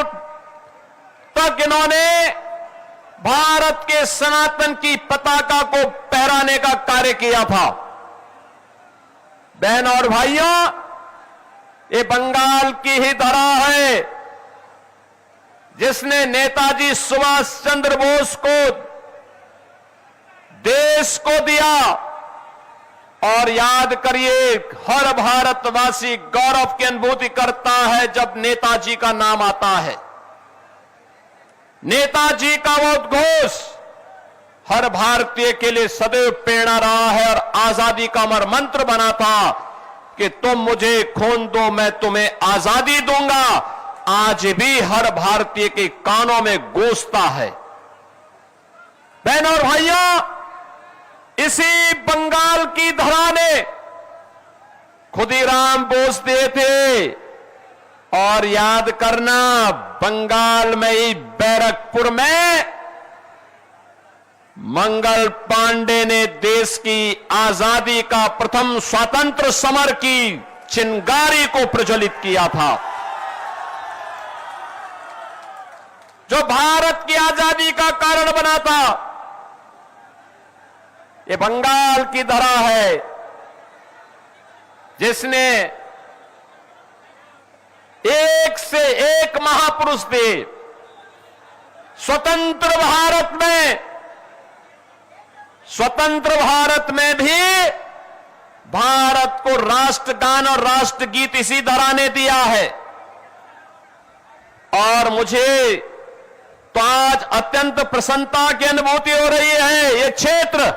साल तक इन्होंने भारत के सनातन की पताका को फहराने का कार्य किया था। बहन और भाइयों, ये बंगाल की ही धरा है जिसने नेताजी सुभाष चंद्र बोस को देश को दिया। और याद करिए, हर भारतवासी गौरव की अनुभूति करता है जब नेताजी का नाम आता है। नेताजी का वो उद्घोष हर भारतीय के लिए सदैव प्रेरणा रहा है और आजादी का अमर मंत्र बना था कि तुम मुझे खून दो, मैं तुम्हें आजादी दूंगा। आज भी हर भारतीय के कानों में गूंजता है। बहनों और भाइयों, इसी बंगाल की धरा ने खुदीराम बोस दिए थे। और याद करना, बंगाल में ही बैरकपुर में मंगल पांडे ने देश की आजादी का प्रथम स्वतंत्र समर की चिंगारी को प्रज्वलित किया था, जो भारत की आजादी का कारण बना था। ये बंगाल की धरा है जिसने एक से एक महापुरुष थे। स्वतंत्र भारत में भी भारत को राष्ट्रगान और राष्ट्रगीत इसी धरा ने दिया है। और मुझे तो आज अत्यंत प्रसन्नता की अनुभूति हो रही है। ये क्षेत्र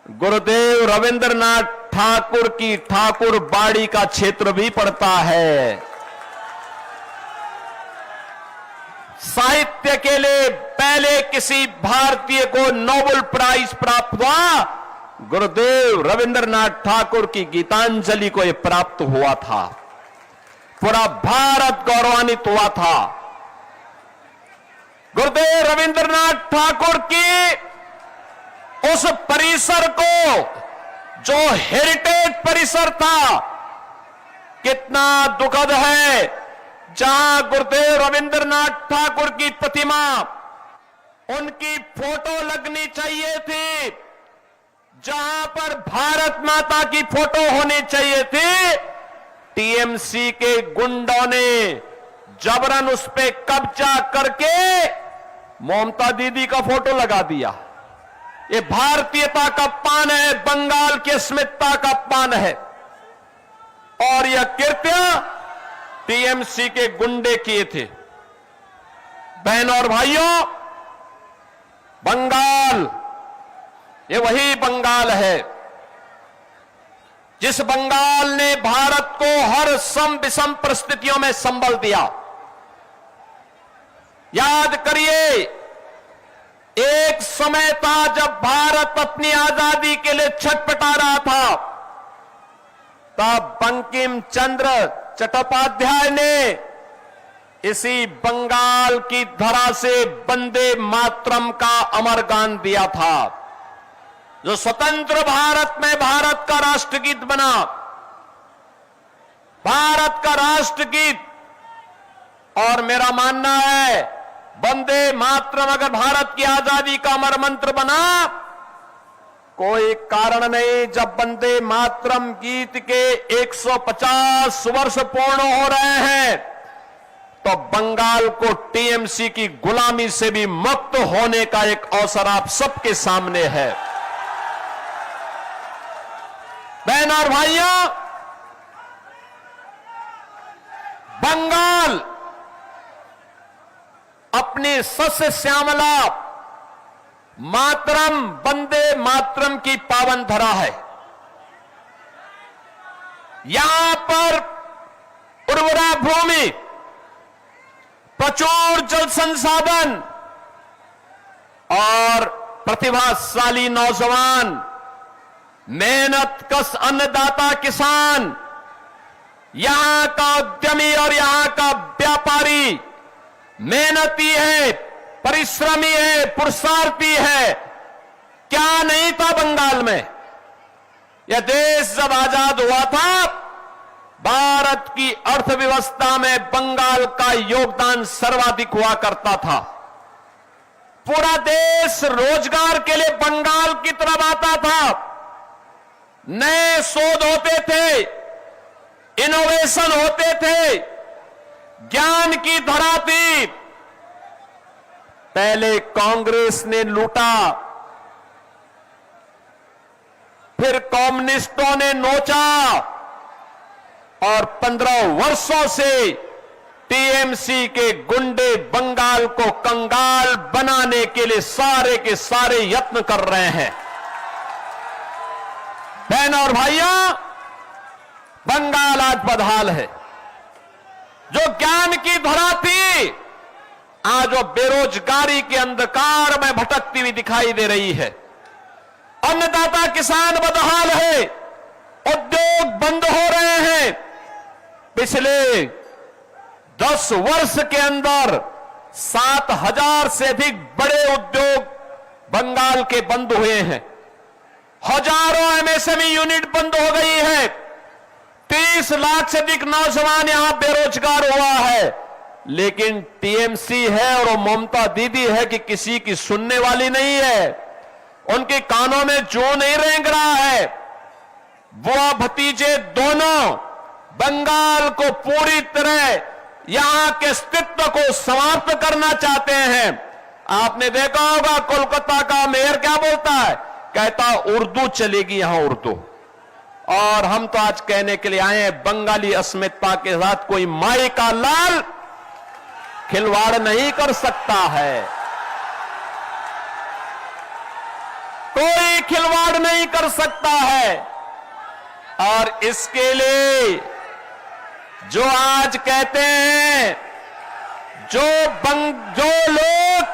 गुरुदेव रविंद्रनाथ ठाकुर की ठाकुर बाड़ी का क्षेत्र भी पड़ता है। साहित्य के लिए पहले किसी भारतीय को नोबेल प्राइज प्राप्त हुआ, गुरुदेव रविंद्रनाथ ठाकुर की गीतांजलि को यह प्राप्त हुआ था। पूरा भारत गौरवान्वित हुआ था। गुरुदेव रविंद्रनाथ ठाकुर की उस परिसर को, जो हेरिटेज परिसर था, कितना दुखद है, जहां गुरुदेव रविंद्रनाथ ठाकुर की प्रतिमा, उनकी फोटो लगनी चाहिए थी, जहां पर भारत माता की फोटो होनी चाहिए थी, टीएमसी के गुंडों ने जबरन उस पे कब्जा करके ममता दीदी का फोटो लगा दिया। ये भारतीयता का अपमान है, बंगाल की अस्मिता का अपमान है। और यह कृत्य टीएमसी के गुंडे किए थे। बहनों और भाइयों, बंगाल, ये वही बंगाल है जिस बंगाल ने भारत को हर सम विषम परिस्थितियों में संबल दिया। याद करिए, एक समय था जब भारत अपनी आजादी के लिए छटपटा रहा था, तब बंकिम चंद्र चट्टोपाध्याय ने इसी बंगाल की धरा से वंदे मातरम का अमर गान दिया था, जो स्वतंत्र भारत में भारत का राष्ट्रगीत बना। भारत का राष्ट्रगीत, और मेरा मानना है, वंदे मातरम अगर भारत की आजादी का अमर मंत्र बना, कोई कारण नहीं जब वंदे मातरम गीत के 150 वर्ष पूर्ण हो रहे हैं, तो बंगाल को टीएमसी की गुलामी से भी मुक्त होने का एक अवसर आप सबके सामने है। बहन और भाइयों, बंगाल अपनी सस्य श्यामला मातरम, वंदे मातरम की पावन धरा है। यहां पर उर्वरा भूमि, प्रचुर जल संसाधन और प्रतिभाशाली नौजवान, मेहनत कश अन्नदाता किसान, यहां का उद्यमी और यहां का व्यापारी मेहनती है, परिश्रमी है, पुरुषार्थी है। क्या नहीं था बंगाल में? यह देश जब आजाद हुआ था भारत की अर्थव्यवस्था में बंगाल का योगदान सर्वाधिक हुआ करता था। पूरा देश रोजगार के लिए बंगाल की तरफ आता था। नए शोध होते थे, इनोवेशन होते थे, ज्ञान की धरा थी। पहले कांग्रेस ने लूटा, फिर कम्युनिस्टों ने नोचा और 15 वर्षों से टीएमसी के गुंडे बंगाल को कंगाल बनाने के लिए सारे के सारे यत्न कर रहे हैं। बहनों और भाइयों, बंगाल आज बदहाल है। जो ज्ञान की धरा थी, आज वो बेरोजगारी के अंधकार में भटकती हुई दिखाई दे रही है। अन्नदाता किसान बदहाल है, उद्योग बंद हो रहे हैं। पिछले 10 वर्ष के अंदर 7,000 से अधिक बड़े उद्योग बंगाल के बंद हुए हैं। हजारों एमएसएमई यूनिट बंद हो गई है। 30 लाख से अधिक नौजवान यहां बेरोजगार हुआ है। लेकिन टीएमसी है और वो ममता दीदी है कि किसी की सुनने वाली नहीं है। उनके कानों में जू नहीं रेंग रहा है। बुआ भतीजे दोनों बंगाल को पूरी तरह यहां के अस्तित्व को समाप्त करना चाहते हैं। आपने देखा होगा कोलकाता का मेयर क्या बोलता है, कहता उर्दू चलेगी यहां उर्दू। और हम तो आज कहने के लिए आए हैं, बंगाली अस्मिता के साथ कोई माई का लाल खिलवाड़ नहीं कर सकता है, कोई खिलवाड़ नहीं कर सकता है। और इसके लिए जो आज कहते हैं, जो लोग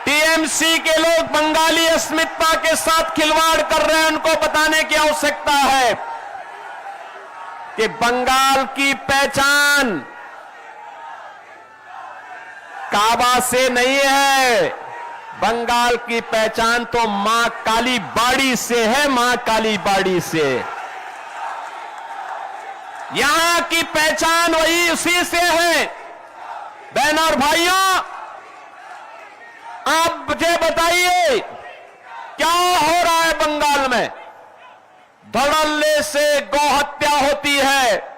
टीएमसी के लोग बंगाली अस्मिता के साथ खिलवाड़ कर रहे हैं, उनको बताने की आवश्यकता है कि बंगाल की पहचान काबा से नहीं है। बंगाल की पहचान तो मां काली बाड़ी से है, मां काली बाड़ी से। यहां की पहचान वही उसी से है। बहनों और भाइयों, आप मुझे बताइए क्या हो रहा है बंगाल में। धड़ल्ले से गौहत्या होती है।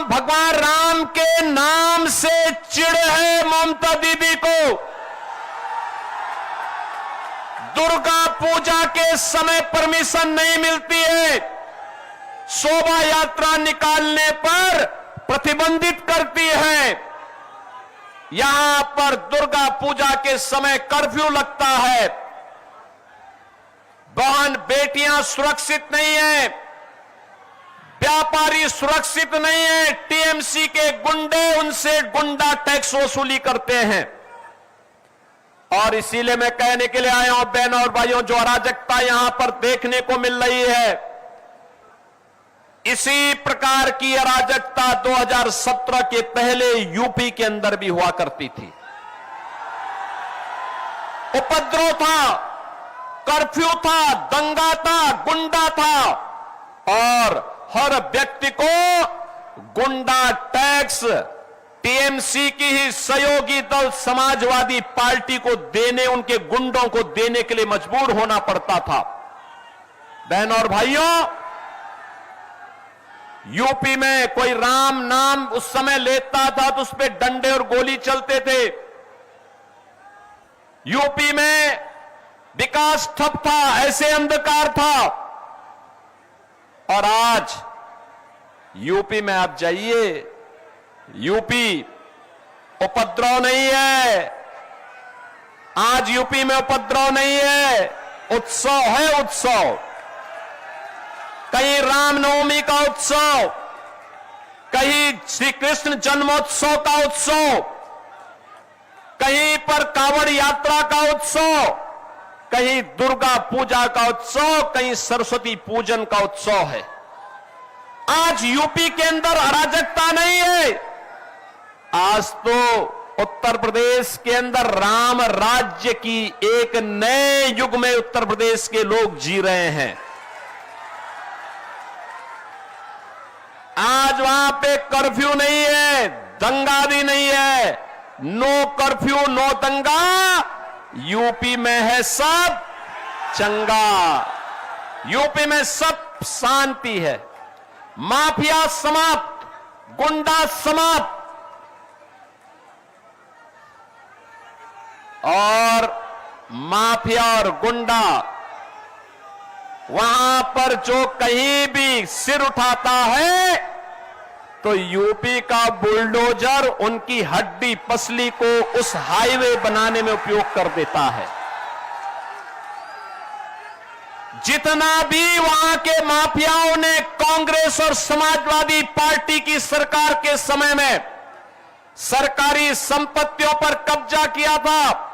भगवान राम के नाम से चिढ़ है ममता दीदी को। दुर्गा पूजा के समय परमिशन नहीं मिलती है। शोभा यात्रा निकालने पर प्रतिबंधित करती है। यहां पर दुर्गा पूजा के समय कर्फ्यू लगता है। बहन बेटियां सुरक्षित नहीं है, व्यापारी सुरक्षित नहीं है। टीएमसी के गुंडे उनसे गुंडा टैक्स वसूली करते हैं। और इसीलिए मैं कहने के लिए आया हूं, बहनों और भाइयों, जो अराजकता यहां पर देखने को मिल रही है, इसी प्रकार की अराजकता 2017 के पहले यूपी के अंदर भी हुआ करती थी। उपद्रव था, कर्फ्यू था, दंगा था, गुंडा था और हर व्यक्ति को गुंडा टैक्स टीएमसी की ही सहयोगी दल समाजवादी पार्टी को देने, उनके गुंडों को देने के लिए मजबूर होना पड़ता था। बहनों और भाइयों, यूपी में कोई राम नाम उस समय लेता था तो उस पर डंडे और गोली चलते थे। यूपी में विकास ठप था, ऐसे अंधकार था। और आज यूपी में आप जाइए, यूपी उपद्रव नहीं है। आज यूपी में उपद्रव नहीं है, उत्सव है, उत्सव। कहीं रामनवमी का उत्सव, कहीं श्री कृष्ण जन्मोत्सव का उत्सव, कहीं पर कांवड़ यात्रा का उत्सव, कहीं दुर्गा पूजा का उत्सव, कहीं सरस्वती पूजन का उत्सव है। आज यूपी के अंदर अराजकता नहीं है। आज तो उत्तर प्रदेश के अंदर राम राज्य की एक नए युग में उत्तर प्रदेश के लोग जी रहे हैं। आज वहां पे कर्फ्यू नहीं है, दंगा भी नहीं है। नो कर्फ्यू नो दंगा, यूपी में है सब चंगा। यूपी में सब शांति है। माफिया समाप्त, गुंडा समाप्त, और माफिया और गुंडा वहां पर जो कहीं भी सिर उठाता है तो यूपी का बुलडोजर उनकी हड्डी पसली को उस हाईवे बनाने में उपयोग कर देता है। जितना भी वहां के माफियाओं ने कांग्रेस और समाजवादी पार्टी की सरकार के समय में सरकारी संपत्तियों पर कब्जा किया था,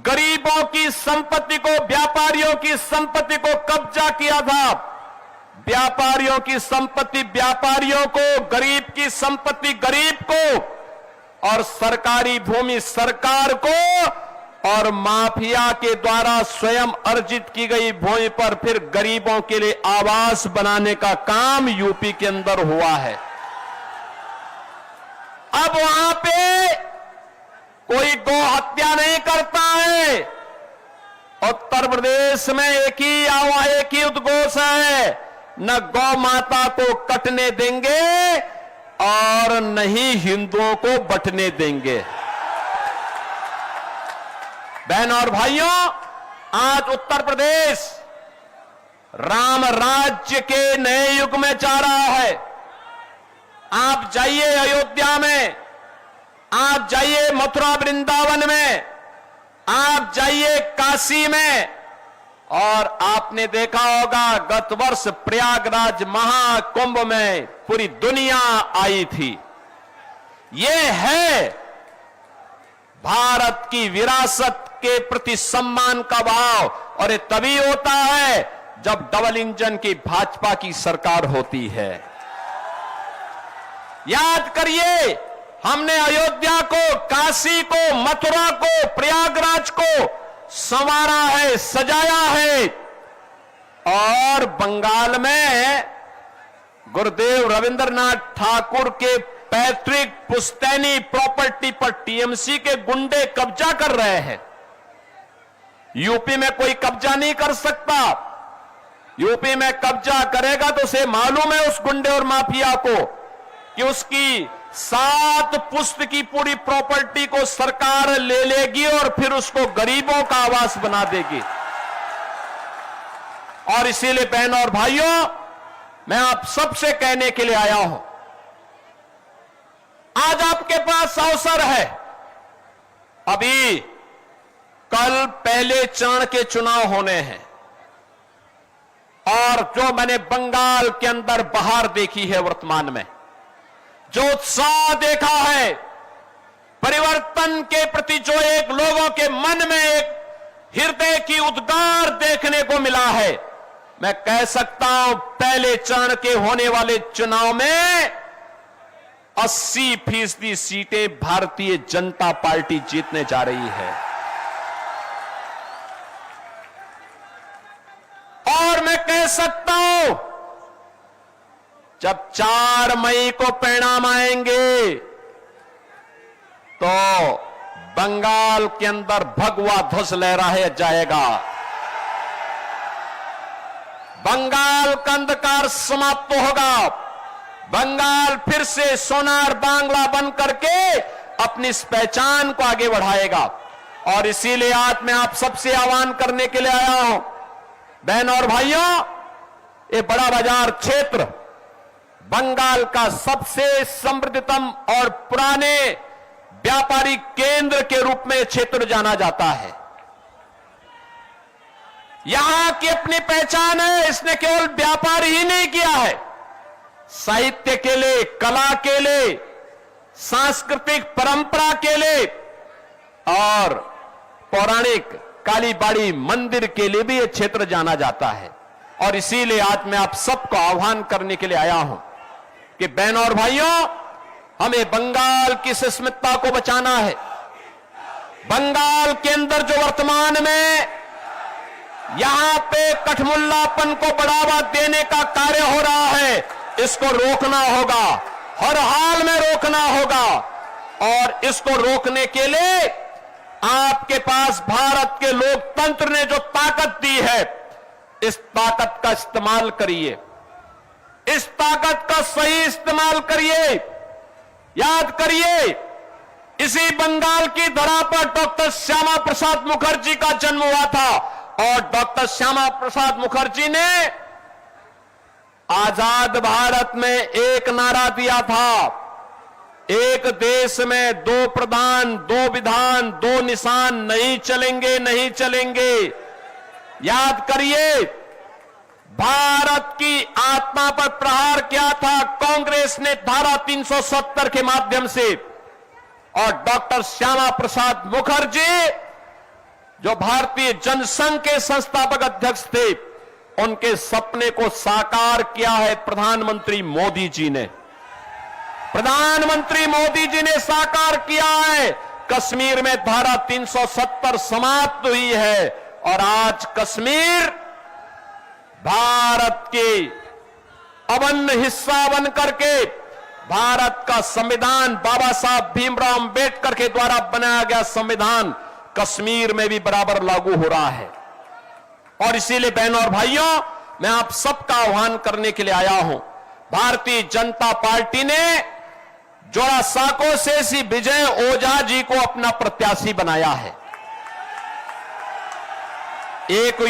गरीबों की संपत्ति को, व्यापारियों की संपत्ति को कब्जा किया था, व्यापारियों की संपत्ति व्यापारियों को, गरीब की संपत्ति गरीब को, और सरकारी भूमि सरकार को, और माफिया के द्वारा स्वयं अर्जित की गई भूमि पर फिर गरीबों के लिए आवास बनाने का काम यूपी के अंदर हुआ है। अब वहां पे कोई गौ हत्या नहीं करता है। उत्तर प्रदेश में एक ही उद्घोष है, न गौ माता को कटने देंगे और न ही हिंदुओं को बंटने देंगे। बहनों और भाइयों, आज उत्तर प्रदेश राम राज्य के नए युग में जा रहा है। आप जाइए अयोध्या में, आप जाइए मथुरा वृंदावन में, आप जाइए काशी में, और आपने देखा होगा गत वर्ष प्रयागराज महाकुंभ में पूरी दुनिया आई थी। ये है भारत की विरासत के प्रति सम्मान का भाव, और ये तभी होता है जब डबल इंजन की भाजपा की सरकार होती है। याद करिए, हमने अयोध्या को, काशी को, मथुरा को, प्रयागराज को संवारा है, सजाया है, और बंगाल में गुरुदेव रविंद्रनाथ ठाकुर के पैतृक पुश्तैनी प्रॉपर्टी पर टीएमसी के गुंडे कब्जा कर रहे हैं। यूपी में कोई कब्जा नहीं कर सकता। यूपी में कब्जा करेगा तो उसे मालूम है उस गुंडे और माफिया को कि उसकी 7 पुश्त की पूरी प्रॉपर्टी को सरकार ले लेगी और फिर उसको गरीबों का आवास बना देगी। और इसीलिए बहनों और भाइयों, मैं आप सबसे कहने के लिए आया हूं, आज आपके पास अवसर है। अभी कल पहले चरण के चुनाव होने हैं, और जो मैंने बंगाल के अंदर बहार देखी है वर्तमान में, जो उत्साह देखा है, परिवर्तन के प्रति जो एक लोगों के मन में एक हृदय की उद्गार देखने को मिला है, मैं कह सकता हूं पहले चरण के होने वाले चुनाव में 80% सीटें भारतीय जनता पार्टी जीतने जा रही है। और मैं कह सकता हूं जब 4 मई को परिणाम आएंगे तो बंगाल के अंदर भगवा ध्वज लहराया जाएगा। बंगाल का अंधकार समाप्त होगा। बंगाल फिर से सोनार बांग्ला बन करके अपनी इस पहचान को आगे बढ़ाएगा। और इसीलिए आज मैं आप सबसे आह्वान करने के लिए आया हूं, बहनों और भाइयों, ये बड़ा बाजार क्षेत्र बंगाल का सबसे समृद्धतम और पुराने व्यापारिक केंद्र के रूप में क्षेत्र जाना जाता है। यहां की अपनी पहचान है। इसने केवल व्यापार ही नहीं किया है, साहित्य के लिए, कला के लिए, सांस्कृतिक परंपरा के लिए और पौराणिक कालीबाड़ी मंदिर के लिए भी यह क्षेत्र जाना जाता है। और इसीलिए आज मैं आप सबको आह्वान करने के लिए आया हूं कि बहनों और भाइयों, हमें बंगाल की अस्मिता को बचाना है। बंगाल के अंदर जो वर्तमान में यहां पे कठमुल्लापन को बढ़ावा देने का कार्य हो रहा है, इसको रोकना होगा, हर हाल में रोकना होगा। और इसको रोकने के लिए आपके पास भारत के लोकतंत्र ने जो ताकत दी है, इस ताकत का इस्तेमाल करिए, इस ताकत का सही इस्तेमाल करिए। याद करिए, इसी बंगाल की धरा पर डॉक्टर श्यामा प्रसाद मुखर्जी का जन्म हुआ था और डॉक्टर श्यामा प्रसाद मुखर्जी ने आजाद भारत में एक नारा दिया था, एक देश में दो प्रधान, दो विधान, दो निशान नहीं चलेंगे, नहीं चलेंगे। याद करिए, भारत की आत्मा पर प्रहार किया था कांग्रेस ने धारा 370 के माध्यम से, और डॉक्टर श्यामा प्रसाद मुखर्जी जो भारतीय जनसंघ के संस्थापक अध्यक्ष थे, उनके सपने को साकार किया है प्रधानमंत्री मोदी जी ने। प्रधानमंत्री मोदी जी ने साकार किया है। कश्मीर में धारा 370 समाप्त हुई है और आज कश्मीर भारत के अभिन्न हिस्सा बनकर के भारत का संविधान, बाबा साहब भीमराव अंबेडकर के द्वारा बनाया गया संविधान कश्मीर में भी बराबर लागू हो रहा है। और इसीलिए बहनों और भाइयों, मैं आप सबका आह्वान करने के लिए आया हूं। भारतीय जनता पार्टी ने जोड़ा साको से श्री विजय ओझा जी को अपना प्रत्याशी बनाया है। एक